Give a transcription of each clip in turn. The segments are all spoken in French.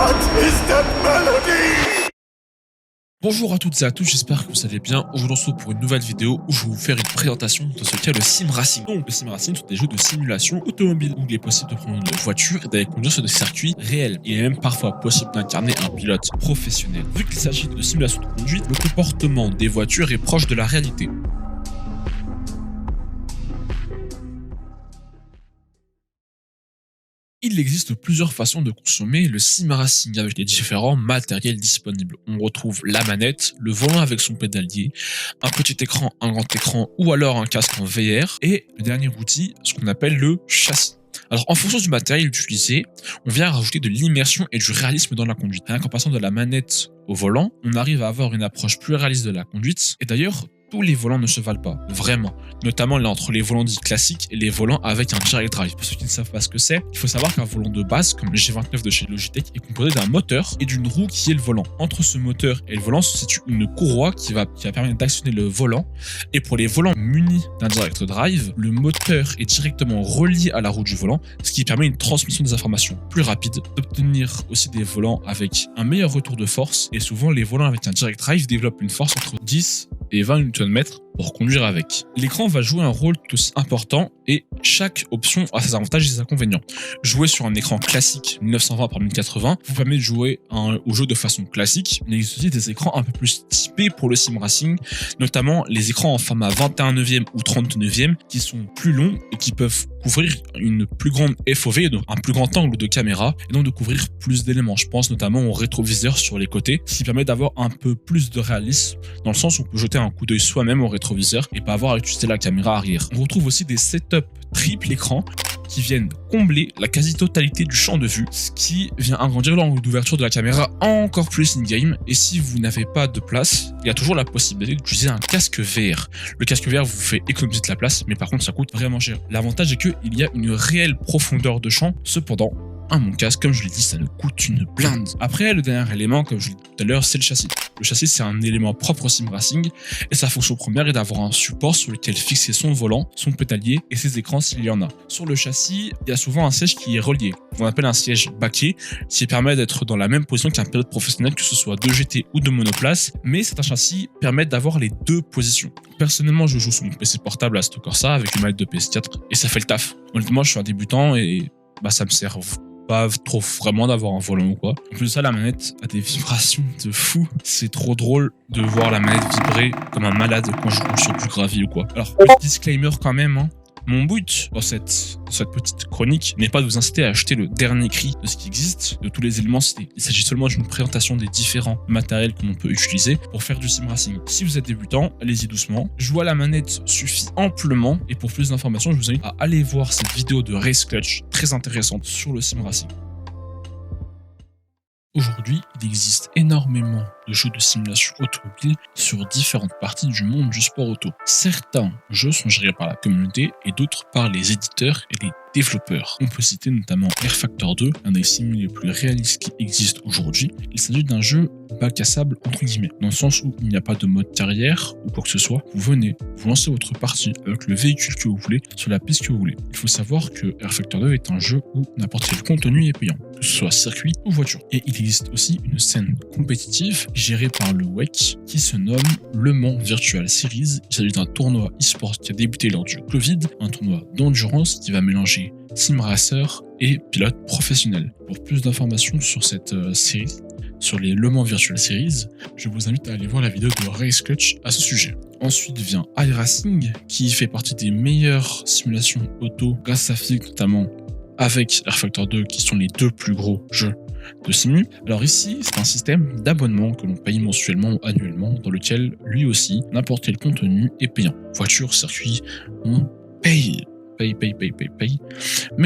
What is that melody? Bonjour à toutes et à tous, j'espère que vous allez bien. Aujourd'hui on se retrouve pour une nouvelle vidéo où je vais vous faire une présentation de ce qu'est le sim racing. Donc le sim racing sont des jeux de simulation automobile où il est possible de prendre une voiture et d'aller conduire sur des circuits réels. Il est même parfois possible d'incarner un pilote professionnel. Vu qu'il s'agit de simulation de conduite, le comportement des voitures est proche de la réalité. Il existe plusieurs façons de consommer le sim racing avec les différents matériels disponibles. On retrouve la manette, le volant avec son pédalier, un petit écran, un grand écran ou alors un casque en VR et le dernier outil, ce qu'on appelle le châssis. Alors en fonction du matériel utilisé, on vient rajouter de l'immersion et du réalisme dans la conduite. Rien qu'en passant de la manette au volant, on arrive à avoir une approche plus réaliste de la conduite et d'ailleurs, tous les volants ne se valent pas, vraiment. Notamment là, entre les volants dits classiques et les volants avec un direct drive. Pour ceux qui ne savent pas ce que c'est, il faut savoir qu'un volant de base, comme le G29 de chez Logitech, est composé d'un moteur et d'une roue qui est le volant. Entre ce moteur et le volant se situe une courroie qui va permettre d'actionner le volant. Et pour les volants munis d'un direct drive, le moteur est directement relié à la roue du volant, ce qui permet une transmission des informations plus rapide, d'obtenir aussi des volants avec un meilleur retour de force. Et souvent, les volants avec un direct drive développent une force entre 10 et 20 Nm pour conduire avec. L'écran va jouer un rôle tout aussi important et chaque option a ses avantages et ses inconvénients. Jouer sur un écran classique 1920 par 1080 vous permet de jouer au jeu de façon classique. Il existe aussi des écrans un peu plus typés pour le sim racing, notamment les écrans en format 21/9 ou 39/9 qui sont plus longs et qui peuvent couvrir une plus grande FOV, donc un plus grand angle de caméra et donc de couvrir plus d'éléments. Je pense notamment au rétroviseur sur les côtés, ce qui permet d'avoir un peu plus de réalisme dans le sens où on peut jeter un coup d'œil soi-même au rétroviseur et pas avoir à utiliser la caméra arrière. On retrouve aussi des setups triple écran qui viennent combler la quasi-totalité du champ de vue, ce qui vient agrandir l'angle d'ouverture de la caméra encore plus in-game. Et si vous n'avez pas de place, il y a toujours la possibilité d'utiliser un casque VR. Le casque VR vous fait économiser de la place, mais par contre ça coûte vraiment cher. L'avantage est qu'il y a une réelle profondeur de champ, cependant, mon casque, comme je l'ai dit, ça nous coûte une blinde. Après, le dernier élément, comme je l'ai dit tout à l'heure, c'est le châssis. Le châssis, c'est un élément propre au sim racing et sa fonction première est d'avoir un support sur lequel fixer son volant, son pédalier et ses écrans s'il y en a. Sur le châssis, il y a souvent un siège qui est relié, qu'on appelle un siège baquet, qui permet d'être dans la même position qu'un pilote professionnel, que ce soit de GT ou de monoplace, mais certains châssis permettent d'avoir les deux positions. Personnellement, je joue sur mon PC portable à Assetto Corsa avec une manette de PS4 et ça fait le taf. Honnêtement, je suis un débutant et ça me sert pas trop vraiment d'avoir un volant ou quoi. En plus de ça, la manette a des vibrations de fou. C'est trop drôle de voir la manette vibrer comme un malade quand je roule sur du gravier ou quoi. Alors, petit disclaimer quand même, mon but dans cette petite chronique n'est pas de vous inciter à acheter le dernier cri de ce qui existe, de tous les éléments. Il s'agit seulement d'une présentation des différents matériels que l'on peut utiliser pour faire du sim racing. Si vous êtes débutant, allez-y doucement. Jouer à la manette suffit amplement et pour plus d'informations, je vous invite à aller voir cette vidéo de Race Clutch très intéressante sur le sim racing. Aujourd'hui, il existe énormément de jeux de simulation automobile sur différentes parties du monde du sport auto. Certains jeux sont gérés par la communauté et d'autres par les éditeurs et les développeurs. On peut citer notamment rFactor 2, un des sims les plus réalistes qui existent aujourd'hui. Il s'agit d'un jeu bac à sable entre guillemets, dans le sens où il n'y a pas de mode carrière ou quoi que ce soit. Vous venez, vous lancez votre partie avec le véhicule que vous voulez, sur la piste que vous voulez. Il faut savoir que rFactor 2 est un jeu où n'importe quel contenu est payant, que ce soit circuit ou voiture. Et il existe aussi une scène compétitive gérée par le WEC qui se nomme Le Mans Virtual Series. Il s'agit d'un tournoi e-sport qui a débuté lors du Covid, un tournoi d'endurance qui va mélanger sim racer et pilote professionnel. Pour plus d'informations sur cette série, sur les Le Mans Virtual Series, je vous invite à aller voir la vidéo de Race Clutch à ce sujet. Ensuite vient iRacing qui fait partie des meilleures simulations auto grâce à sa physique notamment avec rFactor 2 qui sont les deux plus gros jeux de simu. Alors ici, c'est un système d'abonnement que l'on paye mensuellement ou annuellement dans lequel lui aussi, n'importe quel contenu est payant. Voiture, circuit, on paye. Mais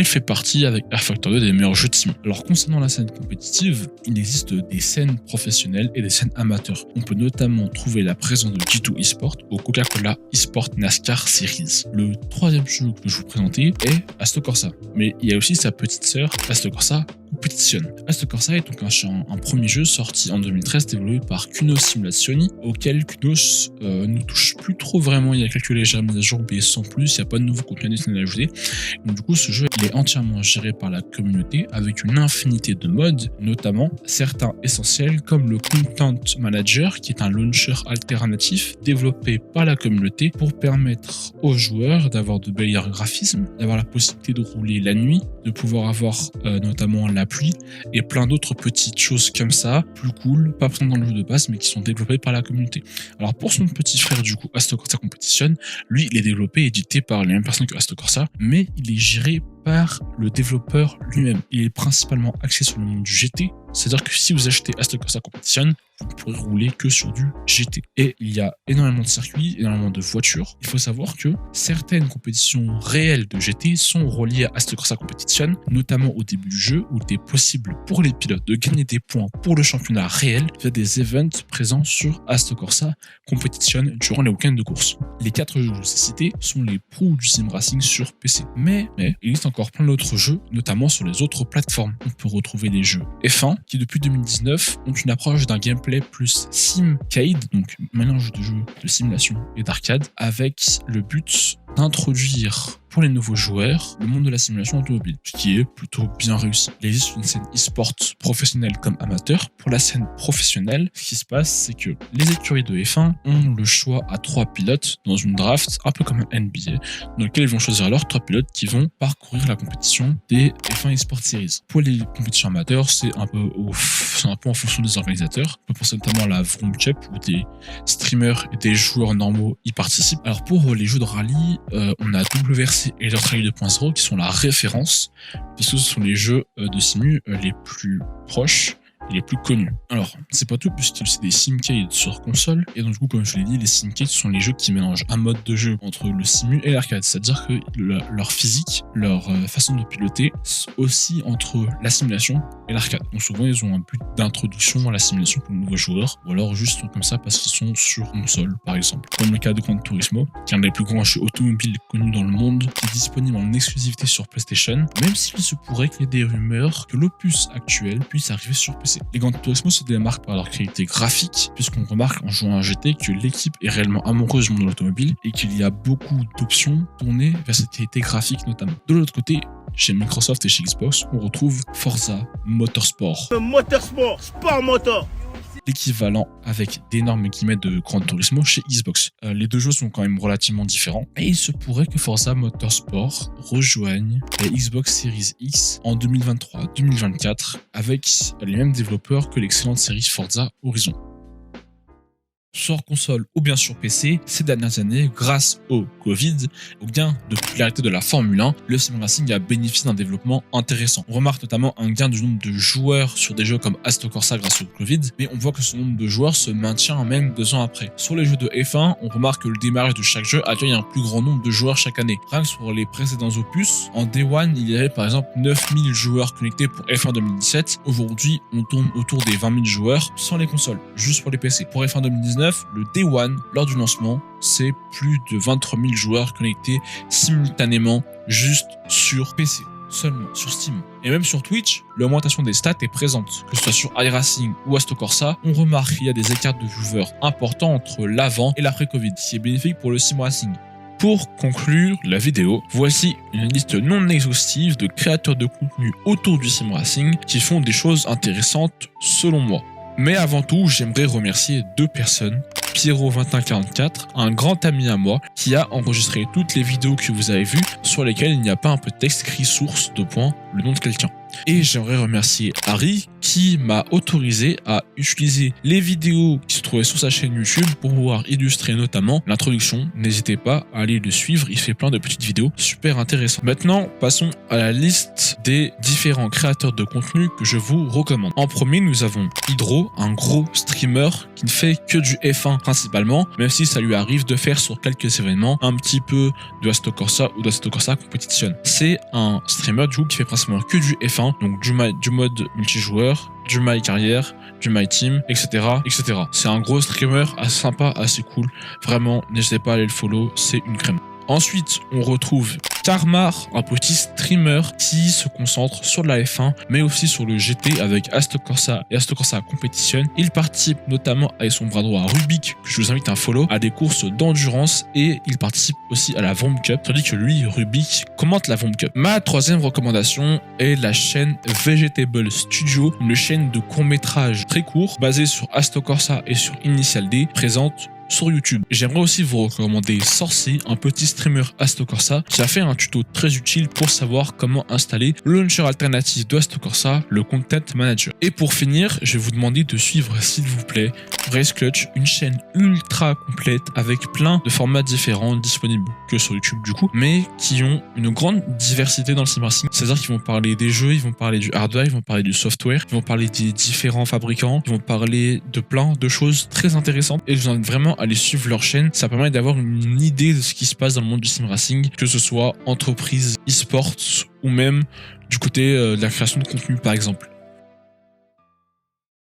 il fait partie avec rFactor 2 des meilleurs jeux de sim. Alors concernant la scène compétitive, il existe des scènes professionnelles et des scènes amateurs. On peut notamment trouver la présence de G2 eSport au Coca-Cola eSport NASCAR Series. Le troisième jeu que je vous présenter est Assetto Corsa, mais il y a aussi sa petite sœur Assetto Corsa Competition. Assetto Corsa est donc un premier jeu sorti en 2013 développé par Kunos Simulazioni, auquel Kunos ne touche plus trop vraiment. Il y a quelques légères mises à jour, mais sans plus, il n'y a pas de nouveau contenu additionnel ajouté. Donc du coup, ce jeu il est entièrement géré par la communauté avec une infinité de modes, notamment certains essentiels comme le Content Manager, qui est un launcher alternatif développé par la communauté pour permettre aux joueurs d'avoir de meilleurs graphismes, d'avoir la possibilité de rouler la nuit, de pouvoir avoir notamment la pluie et plein d'autres petites choses comme ça, plus cool, pas présentes dans le jeu de base, mais qui sont développées par la communauté. Alors pour son petit frère du coup, Assetto Corsa Competition, lui il est développé et édité par les mêmes personnes que Assetto Corsa, mais il est géré par le développeur lui-même. Il est principalement axé sur le monde du GT, c'est-à-dire que si vous achetez Assetto Corsa Competition, vous ne pourrez rouler que sur du GT. Et il y a énormément de circuits, énormément de voitures. Il faut savoir que certaines compétitions réelles de GT sont reliées à Assetto Corsa Competition, notamment au début du jeu, où il est possible pour les pilotes de gagner des points pour le championnat réel via des events présents sur Assetto Corsa Competition durant les week-ends de course. Les 4 jeux que je vous ai cités sont les proues du sim racing sur PC. Mais il existe encore plein d'autres jeux, notamment sur les autres plateformes. On peut retrouver les jeux F1, qui depuis 2019 ont une approche d'un gameplay plus simcade, donc mélange de jeux de simulation et d'arcade, avec le but d'introduire pour les nouveaux joueurs le monde de la simulation automobile, ce qui est plutôt bien réussi. Il existe une scène e-sport professionnelle comme amateur. Pour la scène professionnelle, ce qui se passe, c'est que les écuries de F1 ont le choix à 3 pilotes dans une draft, un peu comme un NBA, dans lequel ils vont choisir alors 3 pilotes qui vont parcourir la compétition des F1 eSport Series. Pour les compétitions amateurs, c'est un peu en fonction des organisateurs. On peut penser notamment à la Vroom Cup où des streamers et des joueurs normaux y participent. Alors pour les jeux de rallye, on a WRC et Dirt Rally 2.0 qui sont la référence, puisque ce sont les jeux de simu les plus proches et les plus connus. Alors, c'est pas tout, puisqu'il y a des simcades sur console, et donc du coup, comme je l'ai dit, les simcades sont les jeux qui mélangent un mode de jeu entre le simu et l'arcade, c'est-à-dire que leur physique, leur façon de piloter, aussi entre la simulation et l'arcade. Donc souvent, ils ont un but d'introduction à la simulation pour les nouveaux joueurs, ou alors juste sont comme ça parce qu'ils sont sur console, par exemple. Comme le cas de Gran Turismo, qui est un des plus grands jeux automobiles connus dans le monde, qui est disponible en exclusivité sur PlayStation, même s'il se pourrait qu'il y ait des rumeurs que l'opus actuel puisse arriver sur PC. Les Gran Turismo se démarquent par leur qualité graphique, puisqu'on remarque en jouant à GT que l'équipe est réellement amoureuse du monde de l'automobile et qu'il y a beaucoup d'options tournées vers cette qualité graphique notamment. De l'autre côté, chez Microsoft et chez Xbox, on retrouve Forza Motorsport. Motorsport, sport moto. L'équivalent avec d'énormes guillemets de Gran Turismo chez Xbox. Les deux jeux sont quand même relativement différents et il se pourrait que Forza Motorsport rejoigne la Xbox Series X en 2023-2024 avec les mêmes développeurs que l'excellente série Forza Horizon. Sur console ou bien sur PC, ces dernières années, grâce au Covid, au gain de popularité de la Formule 1, le sim racing a bénéficié d'un développement intéressant. On remarque notamment un gain du nombre de joueurs sur des jeux comme Assetto Corsa grâce au Covid, mais on voit que ce nombre de joueurs se maintient même 2 ans après. Sur les jeux de F1, on remarque que le démarrage de chaque jeu accueille un plus grand nombre de joueurs chaque année. Rien que sur les précédents opus, en Day One, il y avait par exemple 9000 joueurs connectés pour F1 2017. Aujourd'hui, on tourne autour des 20 000 joueurs sans les consoles, juste pour les PC. Pour F1 2019, le Day One, lors du lancement, c'est plus de 23 000 joueurs connectés simultanément juste sur PC, seulement sur Steam. Et même sur Twitch, l'augmentation des stats est présente. Que ce soit sur iRacing ou Assetto Corsa, on remarque qu'il y a des écarts de viewers importants entre l'avant et l'après-Covid, ce qui est bénéfique pour le sim racing. Pour conclure la vidéo, voici une liste non exhaustive de créateurs de contenu autour du sim racing qui font des choses intéressantes selon moi. Mais avant tout, j'aimerais remercier 2 personnes. Pierrot2144, un grand ami à moi, qui a enregistré toutes les vidéos que vous avez vues sur lesquelles il n'y a pas un peu de texte écrit source, le nom de quelqu'un. Et j'aimerais remercier Harry qui m'a autorisé à utiliser les vidéos qui se trouvaient sur sa chaîne YouTube pour pouvoir illustrer notamment l'introduction. N'hésitez pas à aller le suivre, il fait plein de petites vidéos super intéressantes. Maintenant, passons à la liste des différents créateurs de contenu que je vous recommande. En premier, nous avons Hydro, un gros streamer qui ne fait que du F1 principalement, même si ça lui arrive de faire sur quelques événements un petit peu de Assetto Corsa ou d'Assetto Corsa Competition. C'est un streamer du coup qui fait principalement que du F1, donc du mode multijoueur, du My Carrière, du My Team, etc. etc. C'est un gros streamer assez sympa, assez cool. Vraiment, n'hésitez pas à aller le follow, c'est une crème. Ensuite, on retrouve Karmar, un petit streamer qui se concentre sur la F1, mais aussi sur le GT avec Assetto Corsa et Assetto Corsa Competition. Il participe notamment avec son bras droit Rubik, que je vous invite à follow, à des courses d'endurance, et il participe aussi à la Vomp Cup, tandis que lui, Rubik, commente la Vomp Cup. Ma troisième recommandation est la chaîne Vegetable Studio, une chaîne de court-métrage très court, basée sur Assetto Corsa et sur Initial D, présente sur YouTube. J'aimerais aussi vous recommander Sorcy, un petit streamer Assetto Corsa qui a fait un tuto très utile pour savoir comment installer le launcher alternatif de Assetto Corsa, le Content Manager. Et pour finir, je vais vous demander de suivre, s'il vous plaît, Race Clutch, une chaîne ultra complète avec plein de formats différents disponibles que sur YouTube du coup, mais qui ont une grande diversité dans le sim racing. C'est-à-dire qu'ils vont parler des jeux, ils vont parler du hardware, ils vont parler du software, ils vont parler des différents fabricants, ils vont parler de plein de choses très intéressantes, et je vous invite vraiment à aller suivre leur chaîne. Ça permet d'avoir une idée de ce qui se passe dans le monde du sim racing, que ce soit entreprise, e-sports ou même du côté de la création de contenu par exemple.